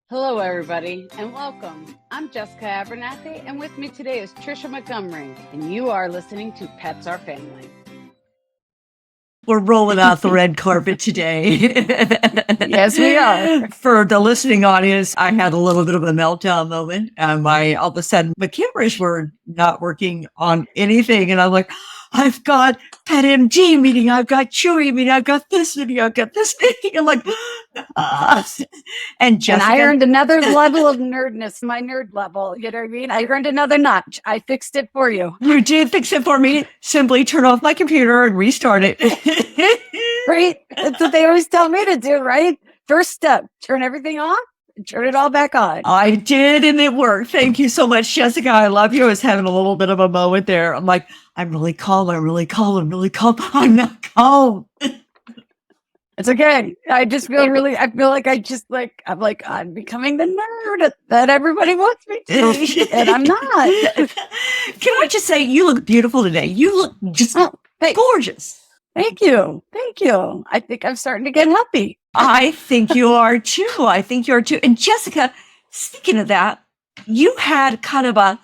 Hello, everybody, and welcome. I'm Jessica Abernathy, and with me today is Tricia Montgomery, and you are listening to Pets Are Family. We're rolling out the red carpet today. Yes, we are. For the listening audience, I had a little bit of a meltdown moment, and all of a sudden, my cameras were not working on anything, and I'm like, I've got Pet MD meeting, I've got Chewy meeting, I've got this meeting, I've got this meeting. I'm like, and Jessica, I earned another level of nerdness, my nerd level. You know what I mean? I earned another notch. I fixed it for you. You did fix it for me. Simply turn off my computer and restart it. Right? That's what they always tell me to do, right? First step, turn everything off and turn it all back on. I did, and it worked. Thank you so much, Jessica. I love you. I was having a little bit of a moment there. I'm like, I'm really calm. I'm really calm. I'm really calm. I'm not calm. It's okay. I feel like I'm becoming the nerd that everybody wants me to be, and I'm not. Can I just say, you look beautiful today. You look just gorgeous. Thank you. Thank you. I think I'm starting to get happy. I think you are too. I think you are too. And Jessica, speaking of that, you had kind of an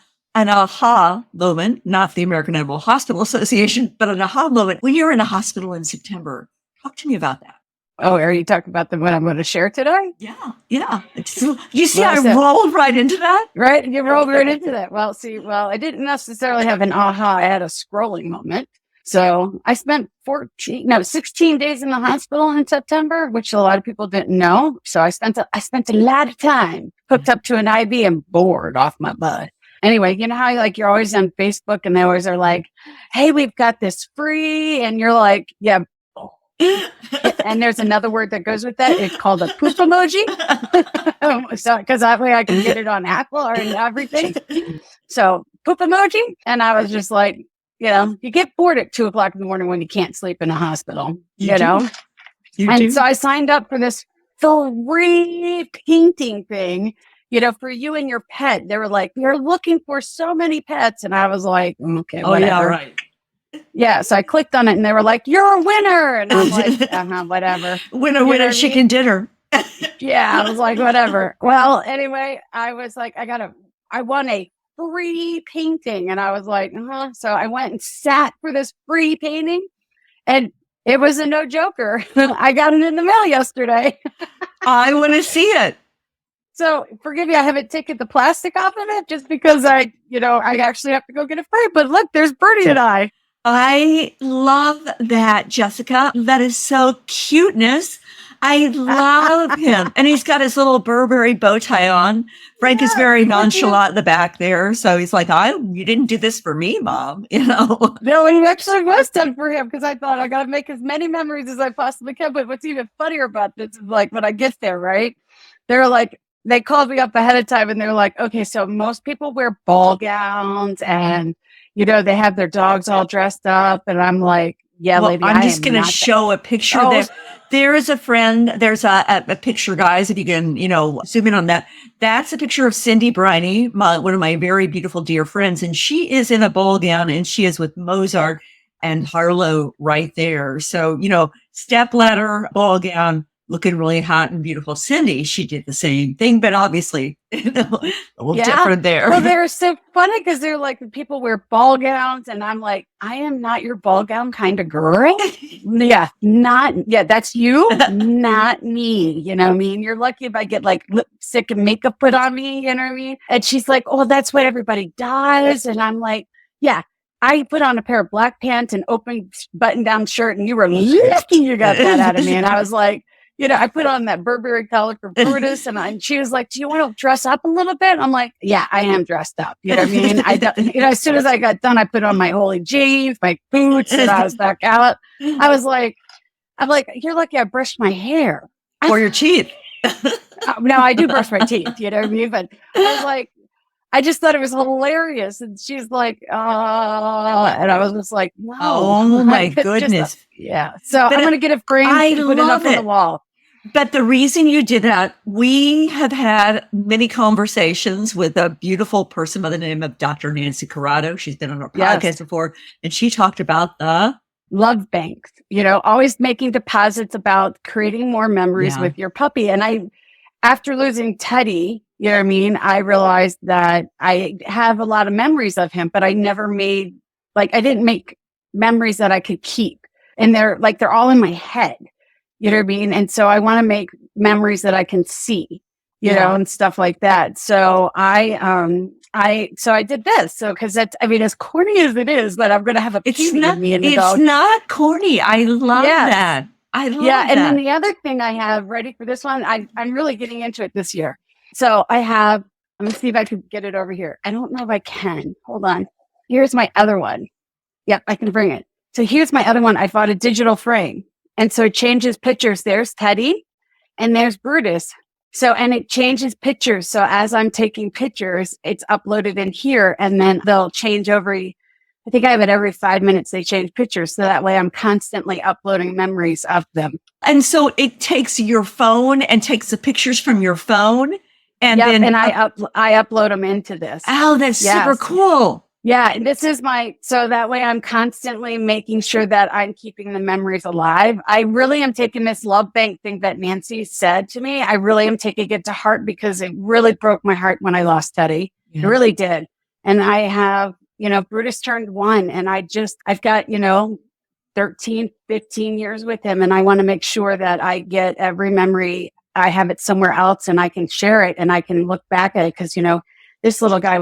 aha moment, not the American Animal Hospital Association, but an aha moment when you were in a hospital in September. Talk to me about that. Oh, are you talking about what I'm going to share today? Yeah. You see, I rolled right into that. Right? You rolled right into that. Well, I didn't necessarily have an aha. I had a scrolling moment. So I spent 16 days in the hospital in September, which a lot of people didn't know. So I spent a lot of time hooked up to an IV and bored off my butt. Anyway, you know how you're always on Facebook and they always are like, hey, we've got this free. And you're like, yeah. And there's another word that goes with that. It's called a poop emoji. So, because that way I can get it on Apple or everything. So poop emoji. And I was just like, you get bored at 2:00 in the morning when you can't sleep in a hospital, you know? So I signed up for this free painting thing, for you and your pet. They were like, you're looking for so many pets. And I was like, okay, whatever. Yeah, right. Yeah, so I clicked on it and they were like, you're a winner. And I'm like, whatever. Winner, chicken dinner. Yeah, I was like, whatever. Well, anyway, I was like, I won a free painting. And I was like, So I went and sat for this free painting and it was a no joker. I got it in the mail yesterday. I want to see it. So forgive me, I haven't taken the plastic off of it just because I actually have to go get it free. But look, there's Birdie and I. I love that, Jessica. That is so cuteness. I love him. And he's got his little Burberry bow tie on. Frank is very nonchalant in the back there. So he's like, you didn't do this for me, Mom. No, it actually was done for him because I thought I got to make as many memories as I possibly can. But what's even funnier about this is like when I get there, right? They're like, they called me up ahead of time and they're like, okay, so most people wear ball gowns and they have their dogs all dressed up. And I'm like, yeah, lady, I'm just going to show a picture there. There is a friend. There's a picture, guys, if you can, zoom in on that. That's a picture of Cindy Briney, one of my very beautiful dear friends. And she is in a ball gown and she is with Mozart and Harlow right there. So, stepladder, ball gown, looking really hot and beautiful. Cindy, she did the same thing, but obviously a little different there. Well, they're so funny because they're like, people wear ball gowns, and I'm like, I am not your ball gown kind of girl. That's you, not me. You know what I mean? You're lucky if I get like lipstick and makeup put on me. You know what I mean? And she's like, oh, that's what everybody does. And I'm like, yeah. I put on a pair of black pants and open button-down shirt, and you were lucky you got that out of me. And I was like, I put on that Burberry collar for Brutus, and she was like, do you want to dress up a little bit? I'm like, yeah, I am dressed up. You know what I mean? As soon as I got done, I put on my holy jeans, my boots, and I was back out. I'm like, you're lucky I brushed my hair. Or your teeth. No, I do brush my teeth, you know what I mean? But I was like, I just thought it was hilarious. And she's like, and I was just like, no. Oh my goodness. Yeah. So I'm going to get it framed and put it up on the wall. But the reason you did that, we have had many conversations with a beautiful person by the name of Dr. Nancy Corrado. She's been on our podcast before, and she talked about the love banks, always making deposits about creating more memories with your puppy. And after losing Teddy, you know what I mean? I realized that I have a lot of memories of him, but I never made, like, I didn't make memories that I could keep. And they're all in my head, you know what I mean? And so I want to make memories that I can see, you know, and stuff like that. So so I did this. So, cause that's, I mean, as corny as it is, but I'm going to have a puny of me and the dog. It's not corny. I love that. I love that. And then the other thing I have ready for this one, I'm really getting into it this year. So I'm going to see if I can get it over here. I don't know if I can. Hold on. Here's my other one. Yep, I can bring it. So here's my other one. I bought a digital frame. And so it changes pictures. There's Teddy and there's Brutus. So, and it changes pictures. So as I'm taking pictures, it's uploaded in here and then they'll change I think I have it every 5 minutes. They change pictures. So that way I'm constantly uploading memories of them. And so it takes your phone and takes the pictures from your phone. And then I upload them into this. Oh, that's super cool. Yeah. And this is so that way I'm constantly making sure that I'm keeping the memories alive. I really am taking this love bank thing that Nancy said to me. I really am taking it to heart because it really broke my heart when I lost Teddy. Yeah. It really did. And I have, Brutus turned 1 and I've got, 13, 15 years with him. And I want to make sure that I get every memory. I have it somewhere else and I can share it and I can look back at it. Cause this little guy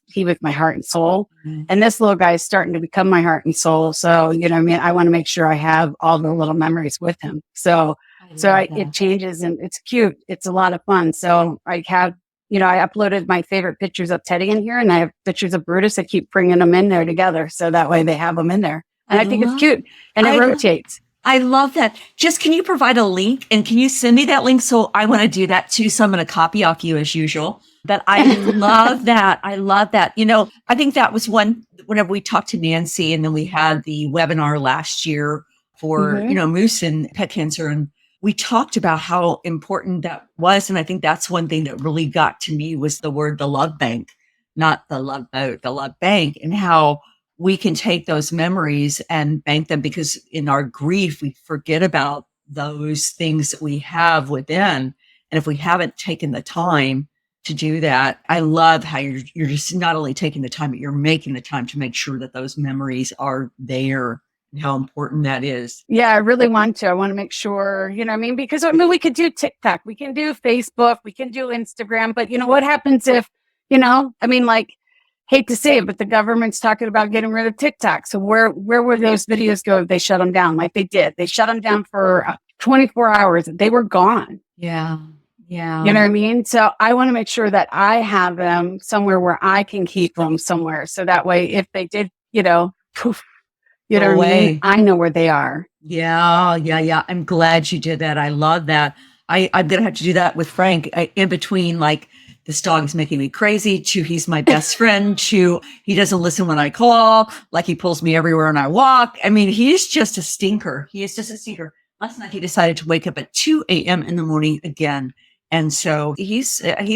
he was my heart and soul. Mm-hmm. And this little guy is starting to become my heart and soul. So, I want to make sure I have all the little memories with him. So it changes and it's cute. It's a lot of fun. So I have, I uploaded my favorite pictures of Teddy in here and I have pictures of Brutus. I keep bringing them in there together. So that way they have them in there. And I think it's cute and it rotates. I love that. Just can you provide a link and can you send me that link? So I want to do that too. So I'm going to copy off you as usual. But I love that. I love that. I think that was whenever we talked to Nancy and then we had the webinar last year for, moose and pet cancer. And we talked about how important that was. And I think that's one thing that really got to me was the love bank, not the love boat, the love bank, and how we can take those memories and bank them because in our grief, we forget about those things that we have within. And if we haven't taken the time to do that, I love how you're just not only taking the time, but you're making the time to make sure that those memories are there and how important that is. Yeah, I really want to. I want to make sure, because we could do TikTok, we can do Facebook, we can do Instagram, but what happens if, hate to say it, but the government's talking about getting rid of TikTok. So where would those videos go if they shut them down like they did? They shut them down for 24 hours. They were gone. Yeah. Yeah. You know what I mean? So I want to make sure that I have them somewhere where I can keep them somewhere. So that way, if they did, poof, what I mean? I know where they are. Yeah. Yeah. Yeah. I'm glad you did that. I love that. I'm going to have to do that with Frank in between, like, this dog is making me crazy to he's my best friend to he doesn't listen when I call, like he pulls me everywhere and I walk. I mean, he's just a stinker. He is just a stinker. Last night he decided to wake up at 2 a.m. in the morning again. And so he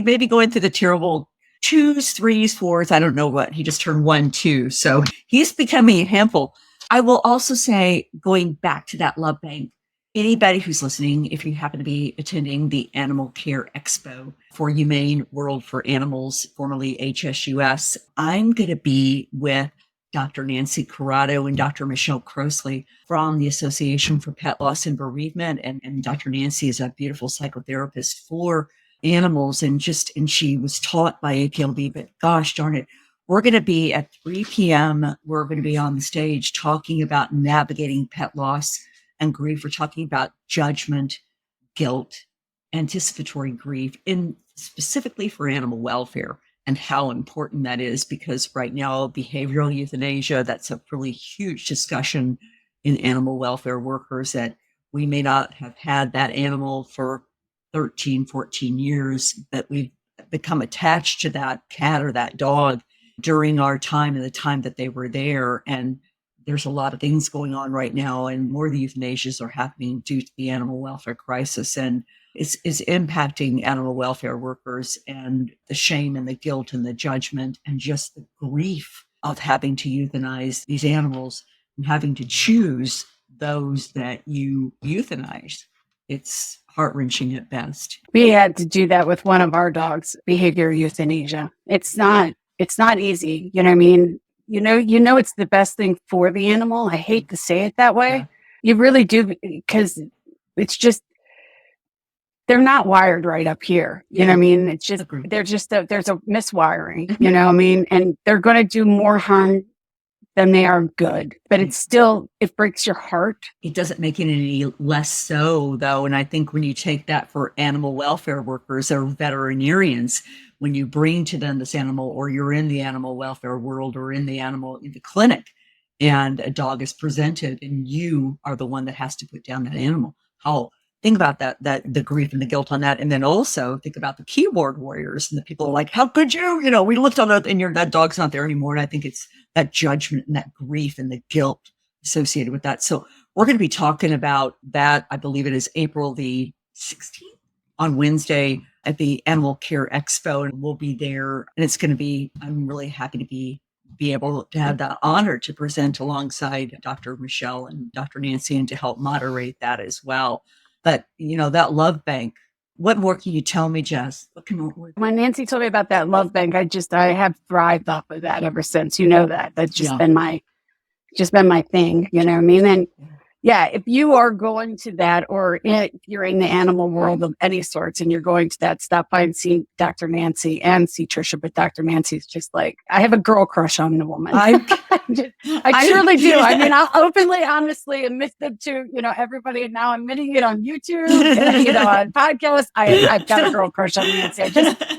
may be going through the terrible 2s, 3s, 4s. I don't know what. He just turned 1, 2. So he's becoming a handful. I will also say, going back to that love bank, anybody who's listening, if you happen to be attending the Animal Care Expo for Humane World for Animals, formerly HSUS, I'm going to be with Dr. Nancy Corrado and Dr. Michelle Crossley from the Association for Pet Loss and Bereavement. And Dr. Nancy is a beautiful psychotherapist for animals and she was taught by APLB, but gosh darn it, we're going to be at 3 p.m. We're going to be on the stage talking about navigating pet loss and grief. We're talking about judgment, guilt, anticipatory grief, and specifically for animal welfare and how important that is, because right now, behavioral euthanasia, that's a really huge discussion in animal welfare workers, that we may not have had that animal for 13, 14 years, but we've become attached to that cat or that dog during our time and the time that they were there. And there's a lot of things going on right now, and more of the euthanasias are happening due to the animal welfare crisis. And it's impacting animal welfare workers, and the shame and the guilt and the judgment and just the grief of having to euthanize these animals and having to choose those that you euthanize. it's heart-wrenching at best. We had to do that with one of our dogs, behavior euthanasia. It's not easy. You know what I mean? You know, it's the best thing for the animal. I hate to say it that way. Yeah. You really do, because it's just, they're not wired right up here. You know what I mean? It's just, Agreed. there's a miswiring, you know what I mean? And they're going to do more harm than they are good, but it's still, it breaks your heart. It doesn't make it any less so, though. And I think when you take that for animal welfare workers or veterinarians, when you bring to them this animal, or you're in the animal welfare world or in the clinic, and a dog is presented and you are the one that has to put down that animal, think about that the grief and the guilt on that. And then also think about the keyboard warriors and the people are like, how could you, we looked on that and that dog's not there anymore. And I think it's that judgment and that grief and the guilt associated with that. So we're going to be talking about that. I believe it is April the 16th on Wednesday at the Animal Care Expo, and we'll be there. And it's going to be, I'm really happy to be able to have the honor to present alongside Dr. Michelle and Dr. Nancy, and to help moderate that as well. But, that love bank, what more can you tell me, Jess? When Nancy told me about that love bank, I have thrived off of that ever since. You know that. That's just been my thing. You know what I mean? And yeah, if you are going to that, or if you're in the animal world of any sorts and you're going to that, stop by and see Dr. Nancy and see Trisha. But Dr. Nancy's just like, I have a girl crush on the woman. I truly do. I mean, I'll openly, honestly admit them to, everybody. And now I'm admitting it on YouTube, on podcasts. I've got a girl crush on Nancy.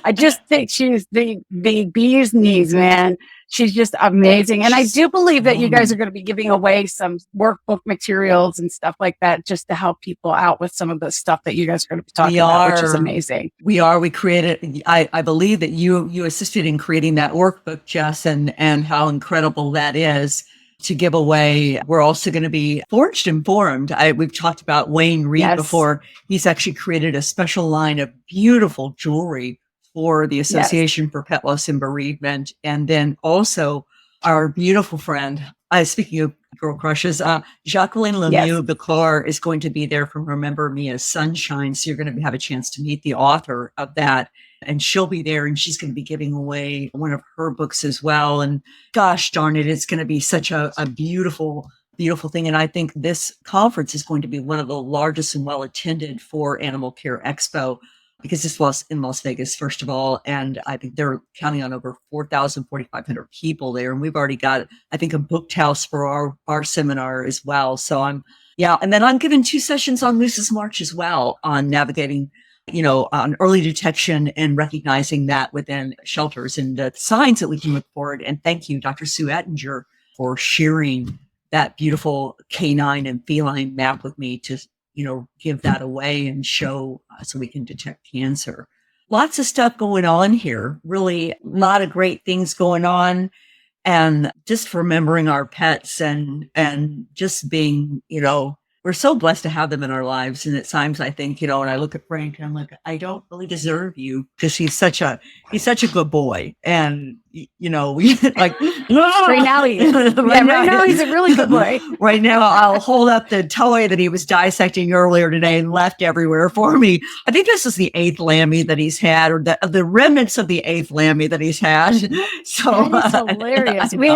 I just think she's the bee's knees, man. She's just amazing. And I do believe that you guys are going to be giving away some workbook materials and stuff like that, just to help people out with some of the stuff that you guys are going to be talking about, which is amazing. We created, I believe that you assisted in creating that workbook, Jess, and how incredible that is to give away. We're also going to be Forged and Formed. We've talked about Wayne Reed before. He's actually created a special line of beautiful jewelry for the Association for Pet Loss and Bereavement. And then also our beautiful friend, speaking of girl crushes, Jacqueline Lemieux Biclar is going to be there from Remember Me as Sunshine. So you're going to have a chance to meet the author of that. And she'll be there, and she's going to be giving away one of her books as well. And gosh darn it, it's going to be such a beautiful, beautiful thing. And I think this conference is going to be one of the largest and well attended for Animal Care Expo, because this was in Las Vegas, first of all. And I think they're counting on over 4,500 people there. And we've already got, I think, a booked house for our seminar as well. So and then I'm giving 2 sessions on Moose's March as well, on navigating, on early detection and recognizing that within shelters and the signs that we can look forward. And thank you, Dr. Sue Ettinger, for sharing that beautiful canine and feline map with me to give that away and show so we can detect cancer. Lots of stuff going on here. Really a lot of great things going on. And just remembering our pets and just being, we're so blessed to have them in our lives. And at times I think, when I look at Frank, I'm like, I don't really deserve you, because he's such a good boy. And, we like, right now he's a really good boy. Right now, I'll hold up the toy that he was dissecting earlier today and left everywhere for me. I think this is the 8th Lammy that he's had, or the remnants of the 8th Lammy that he's had. So that's hilarious. We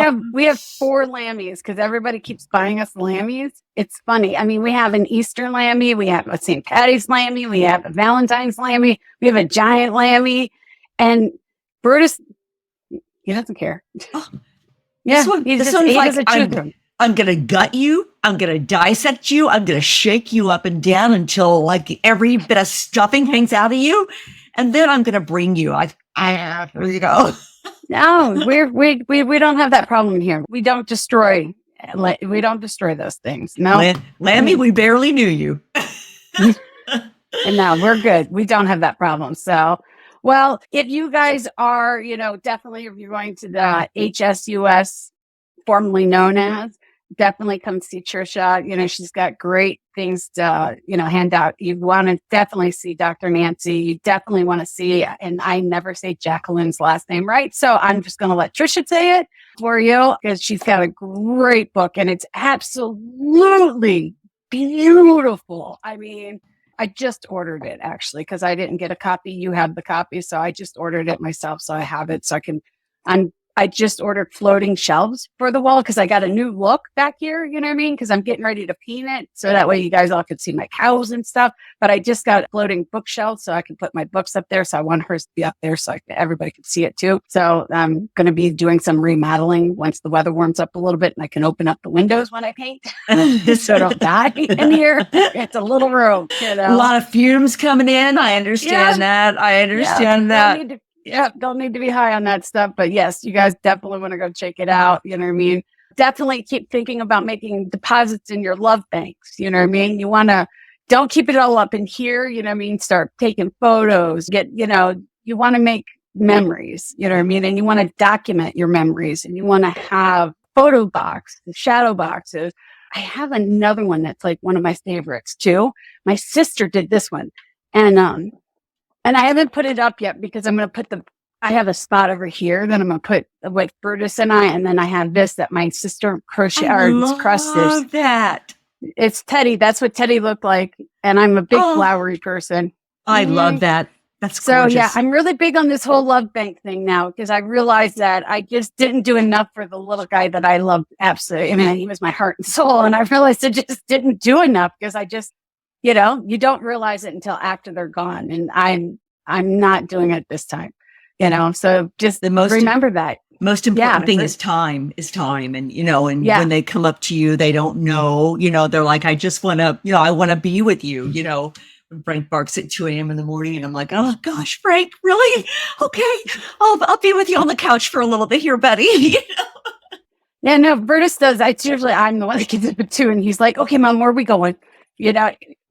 have 4 Lammies, because everybody keeps buying us Lammies. It's funny. I mean, we have an Easter Lammy, we have a St. Patty's Lammy, we have a Valentine's Lammy, we have a giant Lammy, and Brutus, he doesn't care. This one's like, I'm going to gut you. I'm going to dissect you. I'm going to shake you up and down until like every bit of stuffing hangs out of you. And then I'm going to bring you. There you go. No, we don't have that problem here. We don't destroy those things. No. Lammy, we barely knew you. And no, we're good. We don't have that problem. So, well, if you guys are, definitely, if you're going to the HSUS, formerly known as, definitely come see Trisha. She's got great things to, hand out. You want to definitely see Dr. Nancy. You definitely want to see, and I never say Jacqueline's last name right, so I'm just going to let Trisha say it for you, because she's got a great book, and it's absolutely beautiful. I mean, I just ordered it actually because I didn't get a copy. You have the copy, so I just ordered it myself, so I have it. So I can. I just ordered floating shelves for the wall because I got a new look back here. You know what I mean? Because I'm getting ready to paint it, so that way you guys all could see my cows and stuff. But I just got floating bookshelves so I can put my books up there. So I want hers to be up there so everybody can see it too. So I'm going to be doing some remodeling once the weather warms up a little bit and I can open up the windows when I paint so it'll die in here. It's a little room, you know. A lot of fumes coming in. I understand that. I understand that. Don't need to be high on that stuff. But yes, you guys definitely want to go check it out. You know what I mean? Definitely keep thinking about making deposits in your love banks. You know what I mean? You want to, don't keep it all up in here. You know what I mean? Start taking photos, you want to make memories. You know what I mean? And you want to document your memories and you want to have photo boxes, shadow boxes. I have another one that's like one of my favorites too. My sister did this one. And I haven't put it up yet because I'm going to put I have a spot over here that I'm going to put with Brutus and then I have this that my sister crochet love that. It's Teddy. That's what Teddy looked like. And I'm a big flowery person. I love that. That's so gorgeous. Yeah, I'm really big on this whole love bank thing now because I realized that I just didn't do enough for the little guy that I loved. Absolutely. I mean, he was my heart and soul. And I realized I just didn't do enough because I just, you don't realize it until after they're gone. And I'm not doing it this time, so just remember that. Most important thing is time. And, when they come up to you, they don't know, they're like, I just want to, I want to be with you, when Frank barks at 2 a.m. in the morning and I'm like, oh gosh, Frank, really? Okay. I'll be with you on the couch for a little bit here, buddy. Yeah, no, Brutus does. I'm the one that gets up at 2 and he's like, okay, Mom, where are we going?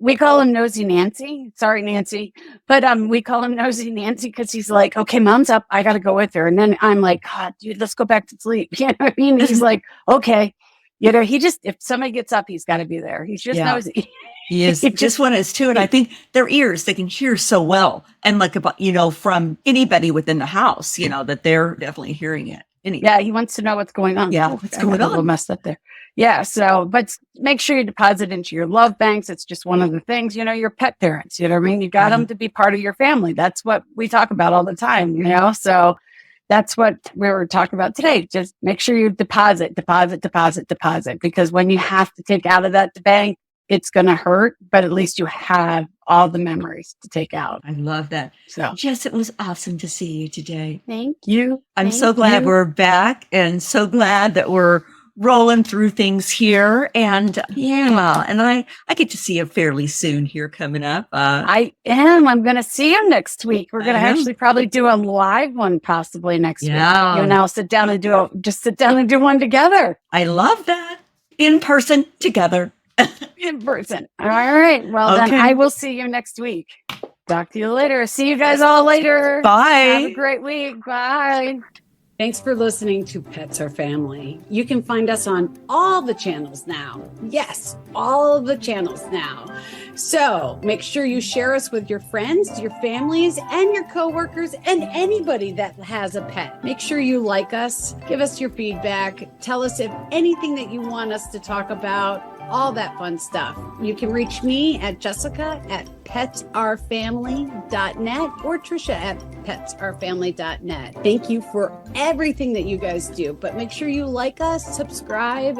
We call him Nosy Nancy. Sorry, Nancy. But we call him Nosy Nancy because he's like, okay, Mom's up. I got to go with her. And then I'm like, God, dude, let's go back to sleep. You know what I mean? He's like, okay. if somebody gets up, he's got to be there. He's just nosy. He is. Just one is too. And I think their ears, they can hear so well. And from anybody within the house, that they're definitely hearing it. Anyway. Yeah, he wants to know what's going on. Yeah, what's going on? A little messed up there. Yeah, but make sure you deposit into your love banks. It's just one of the things, your pet parents, you know what I mean? You got them to be part of your family. That's what we talk about all the time, So that's what we were talking about today. Just make sure you deposit, because when you have to take out of that bank, it's going to hurt, but at least you have all the memories to take out. I love that. So, Jess, it was awesome to see you today. Thank you. I'm so glad we're back and so glad that we're rolling through things here. And and I get to see you fairly soon here coming up. I am. I'm going to see you next week. We're going to actually probably do a live one possibly next week. You and I'll sit down and do one together. I love that. In person together. In person. All right. Well, then I will see you next week. Talk to you later. See you guys all later. Bye. Have a great week. Bye. Thanks for listening to Pets Are Family. You can find us on all the channels now. Yes, all the channels now. So make sure you share us with your friends, your families, and your coworkers, and anybody that has a pet. Make sure you like us, give us your feedback, tell us if anything that you want us to talk about, all that fun stuff. You can reach me at Jessica at petsourfamily.net or Trisha at petsourfamily.net. Thank you for everything that you guys do, but make sure you like us, subscribe,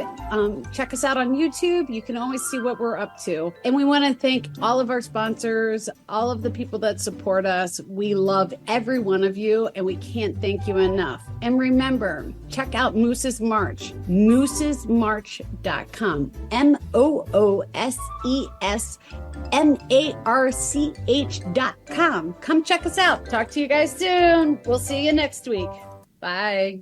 check us out on YouTube. You can always see what we're up to. And we want to thank all of our sponsors, all of the people that support us. We love every one of you, and we can't thank you enough. And remember, check out Moose's March, moosesmarch.com, moosesmarch.com. Come check us out. Talk to you guys soon. We'll see you next week. Bye.